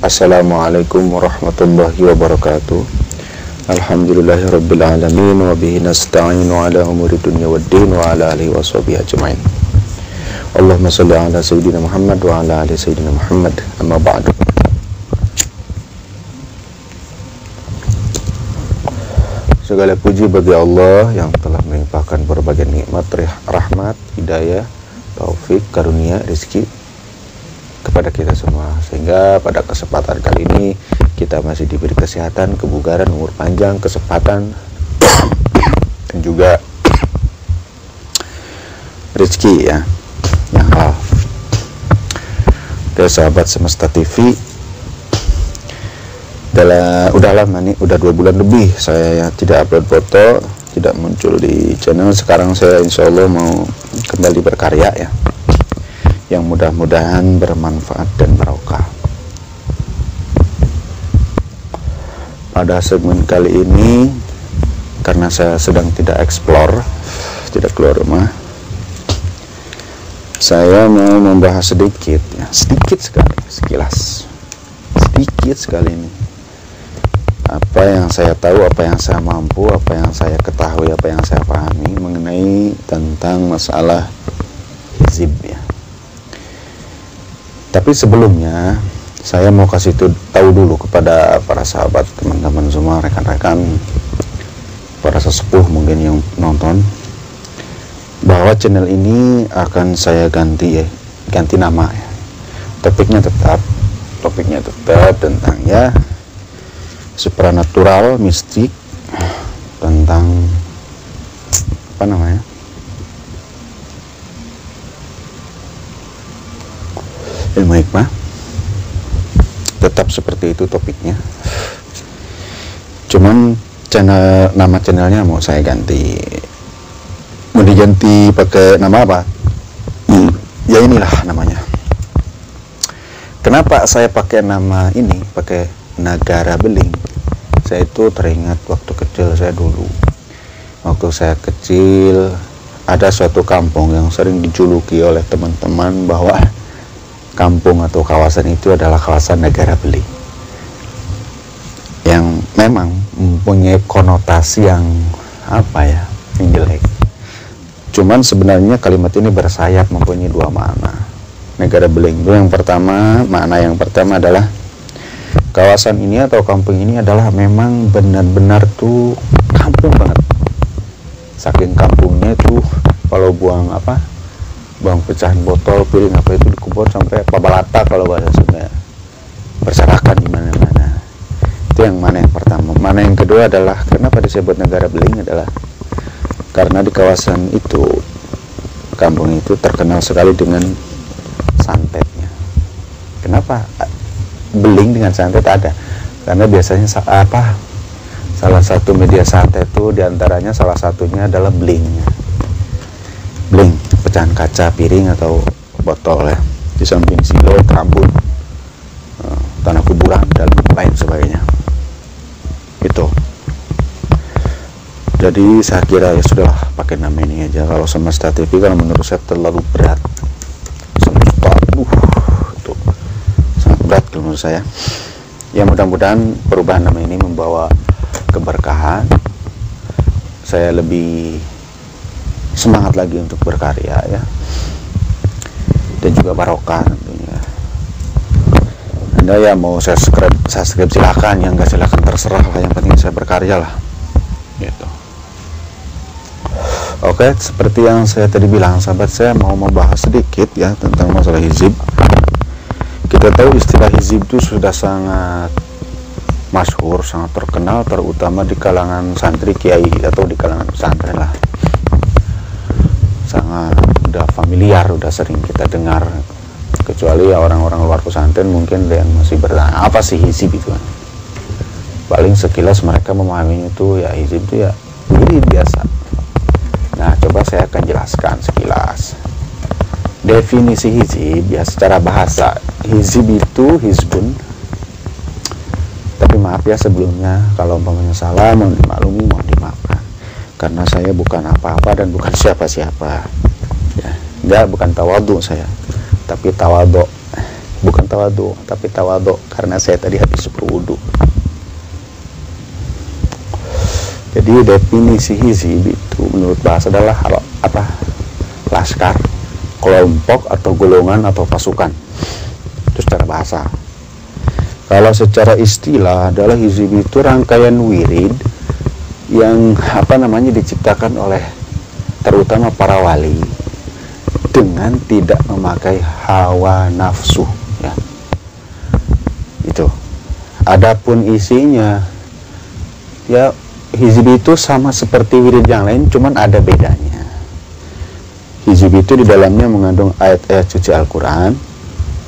Assalamualaikum warahmatullahi wabarakatuh. Alhamdulillahirabbil alamin wa bihi nasta'inu ala umuri dunya waddin wa ala alihi washabihi ajmain. Allahumma shalli ala sayyidina Muhammad wa ala ali sayyidina Muhammad. Amma ba'du. Segala puji bagi Allah yang telah melimpahkan berbagai nikmat, rahmat, hidayah, taufik, karunia, rezeki kepada kita semua, sehingga pada kesempatan kali ini kita masih diberi kesehatan, kebugaran, umur panjang, kesempatan dan juga rezeki yang halal. Dari sahabat Semesta TV, udah lama nih, udah 2 bulan lebih saya tidak upload foto, tidak muncul di channel. Sekarang saya insya Allah mau kembali berkarya ya, yang mudah-mudahan bermanfaat dan barokah. Pada segmen kali ini, karena saya sedang tidak explore, tidak keluar rumah, saya mau membahas sedikit sekali, sekilas, sedikit sekali ini, apa yang saya tahu, apa yang saya mampu, apa yang saya ketahui, apa yang saya pahami mengenai tentang masalah hizib ya. Tapi sebelumnya saya mau kasih tahu dulu kepada para sahabat, teman-teman semua, rekan-rekan, para sesepuh mungkin yang nonton, bahwa channel ini akan saya ganti nama ya. Topiknya tetap tentang ya supranatural, mistik, tentang apa namanya, ilmu hikmah, tetap seperti itu topiknya. Cuman nama channelnya mau saya ganti. Mau diganti pakai nama apa? Ya inilah namanya. Kenapa saya pakai nama ini, pakai Nagara Beling? Saya itu teringat waktu kecil saya dulu. Waktu saya kecil ada suatu kampung yang sering dijuluki oleh teman-teman bahwa kampung atau kawasan itu adalah kawasan Nagara Beling, yang memang mempunyai konotasi yang yang jelek. Cuman sebenarnya kalimat ini bersayap, mempunyai 2 makna. Negara Beling itu makna yang pertama adalah kawasan ini atau kampung ini adalah memang benar-benar tuh kampung banget. Saking kampungnya tuh kalau buang pecahan botol, piring apa itu dikubur sampai pabalata kalau bahasa Sunda, berserakan di mana-mana. Itu yang mana yang pertama. Mana yang kedua adalah kenapa disebut Negara Beling adalah karena di kawasan itu, kampung itu terkenal sekali dengan santetnya. Kenapa beling dengan santet ada? Karena biasanya salah satu media santet itu diantaranya salah satunya adalah belingnya. Beling, pecahan kaca, piring atau botol ya, di samping silo, rambut, tanah kuburan dan lain sebagainya. Itu. Jadi saya kira ya sudah pakai nama ini aja. Kalau Semesta TV kalau menurut saya terlalu berat. Semesta, itu sangat berat kalau menurut saya. Ya mudah-mudahan perubahan nama ini membawa keberkahan. Saya lebih semangat lagi untuk berkarya ya, dan juga barokah tentunya. Anda ya mau saya subscribe silakan, yang enggak silakan terserah lah, yang penting saya berkarya lah gitu. Oke, seperti yang saya tadi bilang, sahabat, saya mau membahas sedikit ya tentang masalah hizib. Kita tahu istilah hizib itu sudah sangat masyhur, sangat terkenal, terutama di kalangan santri kiai atau di kalangan pesantren lah. Sangat udah familiar, udah sering kita dengar. Kecuali ya orang-orang luar pesantren mungkin yang masih bertanya apa sih hizib itu kan. Paling sekilas mereka memahaminya itu ya hizib itu ya ini biasa. Nah, coba saya akan jelaskan sekilas. Definisi hizib ya secara bahasa, hizib itu hizbun. Tapi maaf ya sebelumnya kalau umpamanya salah, mohon dimaklumi, mohon dimaafkan. Karena saya bukan apa-apa dan bukan siapa-siapa ya. Enggak, bukan tawadhu saya, tapi tawadhu, bukan tawadu, tapi tawadu, karena saya tadi habis berwudu. Jadi definisi hizib itu menurut bahasa adalah laskar, kelompok atau golongan atau pasukan. Itu secara bahasa. Kalau secara istilah adalah hizib itu rangkaian wirid yang diciptakan oleh terutama para wali dengan tidak memakai hawa nafsu, ya. Itu. Adapun isinya, ya, hizib itu sama seperti wirid yang lain, cuman ada bedanya. Hizib itu di dalamnya mengandung ayat-ayat suci Al-Quran,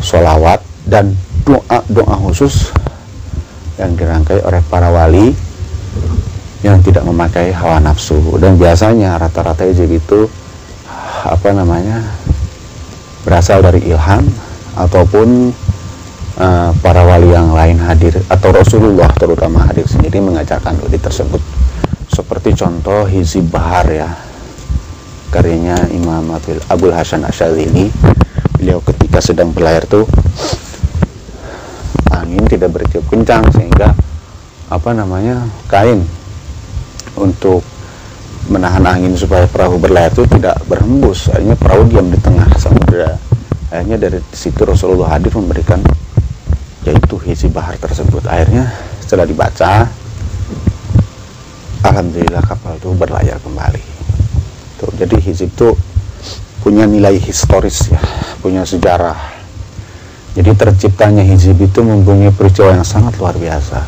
sholawat, dan doa-doa khusus yang dirangkai oleh para wali yang tidak memakai hawa nafsu. Dan biasanya rata-rata hizib itu berasal dari ilham ataupun para wali yang lain hadir, atau Rasulullah terutama hadir sendiri mengajarkan wirid tersebut. Seperti contoh hizib bahar, ya, karyanya Imam Abul Hasan Asyadzili. Beliau ketika sedang berlayar tuh angin tidak bertiup kencang sehingga kain untuk menahan angin supaya perahu berlayar itu tidak berhembus. Akhirnya perahu diam di tengah samudera. Akhirnya dari situ Rasulullah hadir memberikan yaitu hizib bahar tersebut. Akhirnya setelah dibaca, alhamdulillah kapal itu berlayar kembali. Tuh, jadi hizib itu punya nilai historis, ya, punya sejarah. Jadi terciptanya hizib itu mempunyai peristiwa yang sangat luar biasa.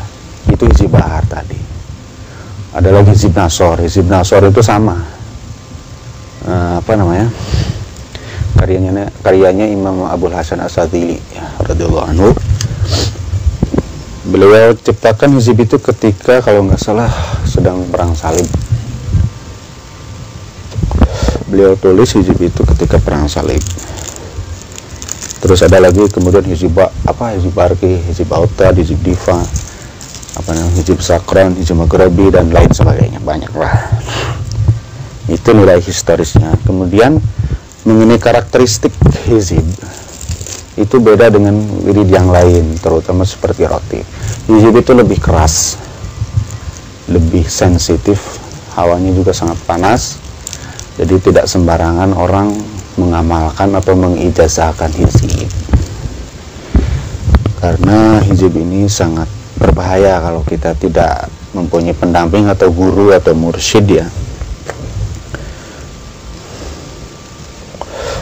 Itu hizib bahar tadi. Ada lagi hizib nasor. Hizib nasor itu sama, karyanya Imam Abul Hasan Asyadzili, ya, radhiyallahu anhu. Beliau ciptakan hizib itu ketika kalau nggak salah sedang perang salib. Beliau tulis hizib itu ketika perang salib. Terus ada lagi kemudian hizib barki, hizib autad, hizib diva, hizib sakran, hizib maghribi, dan lain sebagainya, banyak lah. Itu nilai historisnya. Kemudian mengenai karakteristik hizib, itu beda dengan wirid yang lain, terutama seperti roti. Hizib itu lebih keras, lebih sensitif, hawanya juga sangat panas. Jadi tidak sembarangan orang mengamalkan atau mengijazahkan hizib, karena hizib ini sangat berbahaya kalau kita tidak mempunyai pendamping atau guru atau mursyid, ya.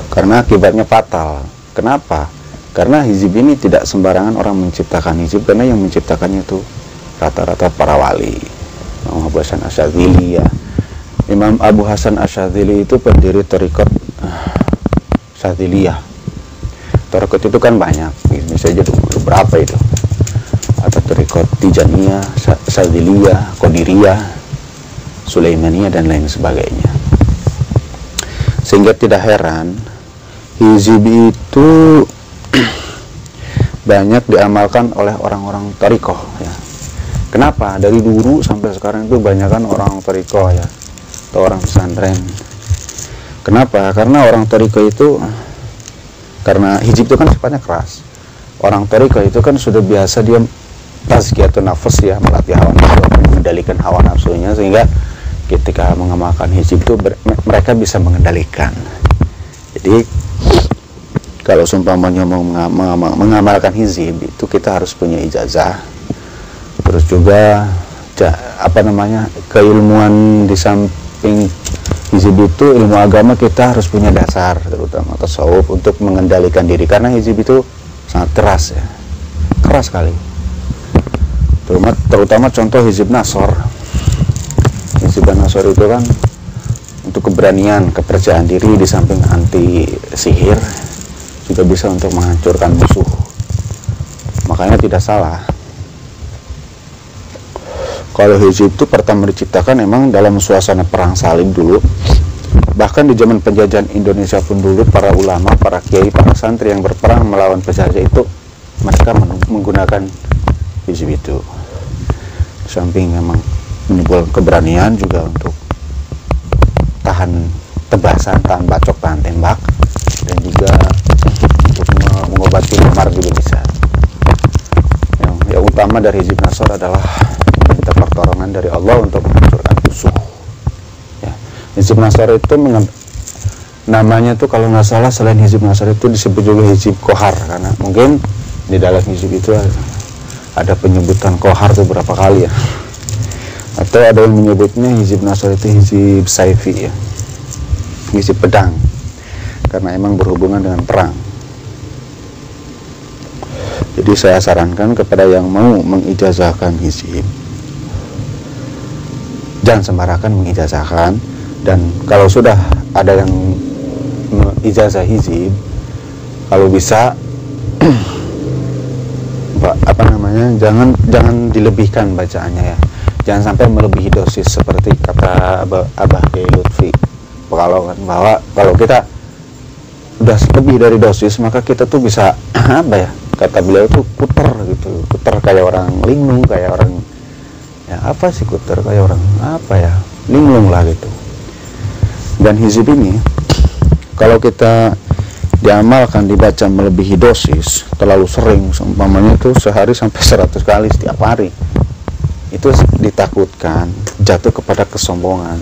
Karena akibatnya fatal. Kenapa? Karena hizib ini tidak sembarangan orang menciptakan hizib, karena yang menciptakannya itu rata-rata para wali. Imam Abu Hasan Asyadzili, ya. Imam Abu Hasan Asyadzili itu pendiri thariqat Syadziliyah. Thariqat itu kan banyak, ini saja berapa itu? Ada thariqat Tijaniyah, Syadziliyah, Qadiriyah, Sulaimaniyah, dan lain sebagainya. Sehingga tidak heran hizib itu banyak diamalkan oleh orang-orang thariqah, ya. Kenapa? Dari dulu sampai sekarang itu banyakkan orang thariqah, ya, atau orang pesantren. Kenapa? Karena orang thariqah itu, karena hizib itu kan sifatnya keras. Orang thariqah itu kan sudah biasa dia tazkiyatun nafas, ya, melatih hawa nafsu, mengendalikan hawa nafsunya, sehingga ketika mengamalkan hizib itu mereka bisa mengendalikan. Jadi kalau seumpamanya mau mengamalkan hizib itu kita harus punya ijazah. Terus juga keilmuan di samping hizib itu, ilmu agama kita harus punya dasar, terutama tasawuf, untuk mengendalikan diri, karena hizib itu sangat keras, ya, keras sekali. Terutama contoh hizib nasor. Hizib nasor itu kan untuk keberanian, kepercayaan diri, di samping anti sihir juga bisa untuk menghancurkan musuh. Makanya tidak salah kalau hizib itu pertama diciptakan memang dalam suasana perang salib dulu. Bahkan di zaman penjajahan Indonesia pun dulu, para ulama, para kiai, para santri yang berperang melawan penjajah itu, mereka menggunakan hizib itu. Di samping memang menimbulkan keberanian, juga untuk tahan tebasan, tahan bacok, tahan tembak, dan juga untuk mengobati memar juga bisa. Yang utama dari hizib nasor adalah minta pertolongan dari Allah untuk menghancurkan musuh. Ya. Hizib nasor itu namanya tuh kalau nggak salah selain hizib nasor itu disebut juga hizib kohar, karena mungkin di dalam hizib itu ada penyebutan kohar tuh berapa kali ya. Atau ada yang menyebutnya hizib nasor itu hizib saifi ya, hizib pedang, karena emang berhubungan dengan perang. Jadi saya sarankan kepada yang mau mengijazahkan hizib, jangan sembarangan mengijazahkan. Dan kalau sudah ada yang ijazah hizib, kalau bisa jangan dilebihkan bacaannya ya, jangan sampai melebihi dosis seperti kata Abah Kiai Lutfi. Kalau kita udah lebih dari dosis, maka kita tuh bisa apa ya, kata beliau tuh kuter gitu, kuter kayak orang linglung, kayak orang ya apa sih kuter, kayak orang apa ya, linglung lah gitu. Dan hizib ini kalau kita diamalkan, dibaca melebihi dosis terlalu sering, umpamanya itu sehari sampai 100 kali setiap hari, itu ditakutkan jatuh kepada kesombongan,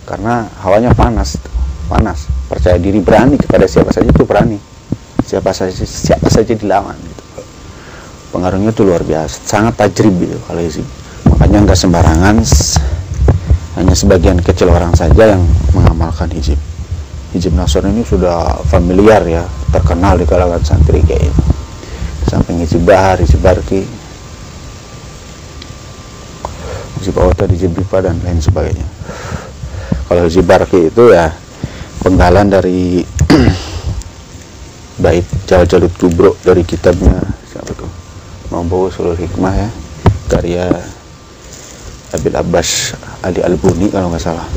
karena hawanya panas, percaya diri, berani kepada siapa saja itu berani, siapa saja dilawan gitu. Pengaruhnya itu luar biasa, sangat tajrib gitu kalau hizib. Makanya nggak sembarangan, hanya sebagian kecil orang saja yang mengamalkan hizib. Hizib nasor ini sudah familiar ya, terkenal di kalangan santri kayak itu. Samping hizib bahar, hizib barki, hizib awta, hizib dipa dan lain sebagainya. Kalau hizib barki itu ya penggalan dari bait Jaljalut Kubro dari kitabnya siapa tuh, Mambawa Sulul Hikmah ya, karya Abil Abbas Ali Albuni kalau nggak salah.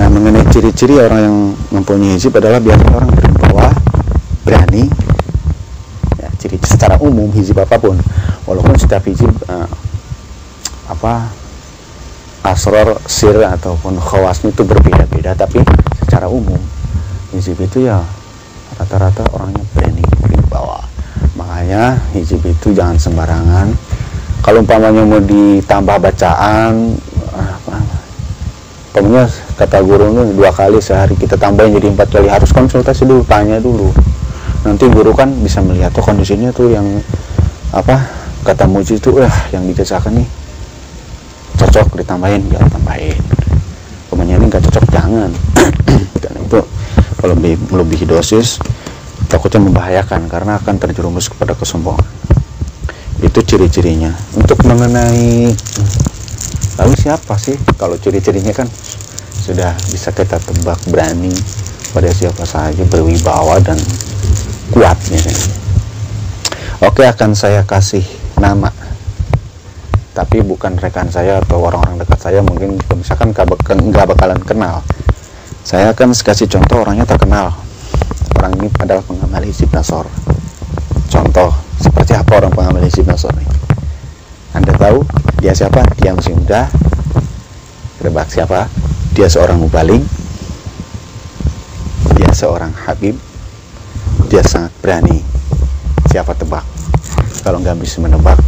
Nah, mengenai ciri-ciri orang yang mempunyai hizib adalah biasanya orang berwibawa, berani ya, ciri secara umum hizib apapun, walaupun setiap hizib asrar, sir ataupun khawasnya itu berbeda-beda, tapi secara umum hizib itu ya rata-rata orangnya berani, berwibawa. Makanya hizib itu jangan sembarangan. Kalau umpamanya mau ditambah bacaan, pokoknya kata guru itu 2 kali sehari kita tambahin jadi 4 kali, harus konsultasi dulu, tanya dulu. Nanti guru kan bisa melihat tuh kondisinya tuh yang apa, kata muji itu yang dijazahkan nih cocok ditambahin, ya tambahin. Pokoknya ini nggak cocok jangan. Karena itu kalau melebihi dosis takutnya membahayakan karena akan terjerumus kepada kesombongan. Itu ciri-cirinya. Untuk mengenai lalu siapa sih, kalau ciri-cirinya kan sudah bisa kita tebak, berani pada siapa saja, berwibawa dan kuatnya kan. Oke, akan saya kasih nama, tapi bukan rekan saya atau orang-orang dekat saya, mungkin misalkan nggak bakalan kenal. Saya akan kasih contoh orangnya terkenal, orang ini adalah pengamal hizib nasor. Contoh seperti apa orang pengamal hizib nasor ini? Anda tahu dia siapa? Dia masih muda. Tebak siapa? Dia seorang mubalig, dia seorang habib, dia sangat berani. Siapa tebak? Kalau nggak bisa menebak,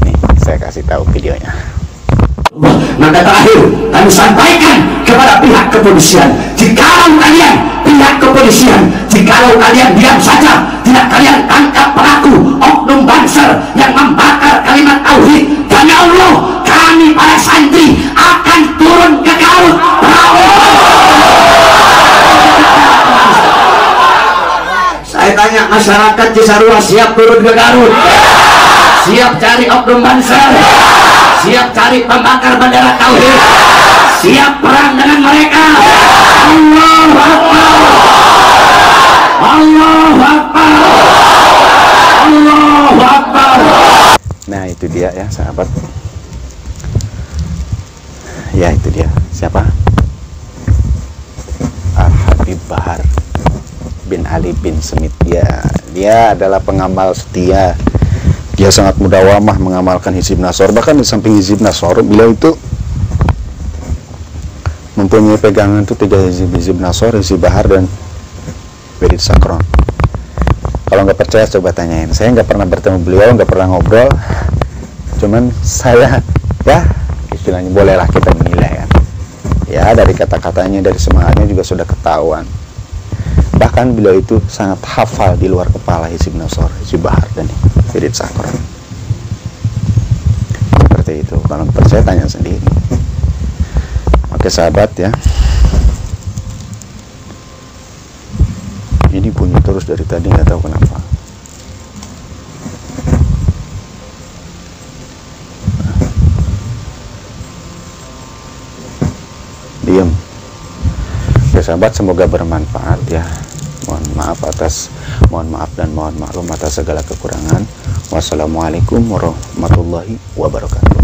nih saya kasih tahu videonya. Maka terakhir kami sampaikan kepada pihak kepolisian, jikalau kalian pihak kepolisian, jikalau kalian diam saja, tidak kalian tangkap pelaku oknum Banser yang membakar kalimat tauhid, demi Allah kami para santri akan turun ke Garut. Saya tanya masyarakat Cisarua, siap turun ke Garut? Siap cari oknum Banser? Siap cari pembakar bendera tauhid? Siap perang dengan mereka? Allahu Akbar, Allahu Akbar, Allahu Akbar. Nah itu dia ya sahabat. Ya itu dia. Siapa? Al-Habib Bahar bin Ali bin Smith. Dia adalah pengamal setia. Dia sangat mudawamah mengamalkan hizib nasor. Bahkan di samping hizib nasor, beliau itu mempunyai pegangan itu 3 hizib nasor, hizib bahar dan wirid sakron. Kalau nggak percaya coba tanyain. Saya nggak pernah bertemu beliau, nggak pernah ngobrol. Cuman saya ya istilahnya bolehlah kita menilai kan. Ya dari kata-katanya, dari semangatnya juga sudah ketahuan. Bahkan beliau itu sangat hafal di luar kepala Hizib Nasor, Hizib Bahar dan Wirid Sakor. Seperti itu. Kalau percaya tanya sendiri. Oke sahabat ya. Ini bunyi terus dari tadi, nggak tahu kenapa. Diam. Oke sahabat, semoga bermanfaat ya. Mohon maaf dan mohon maklum atas segala kekurangan. Wassalamualaikum warahmatullahi wabarakatuh.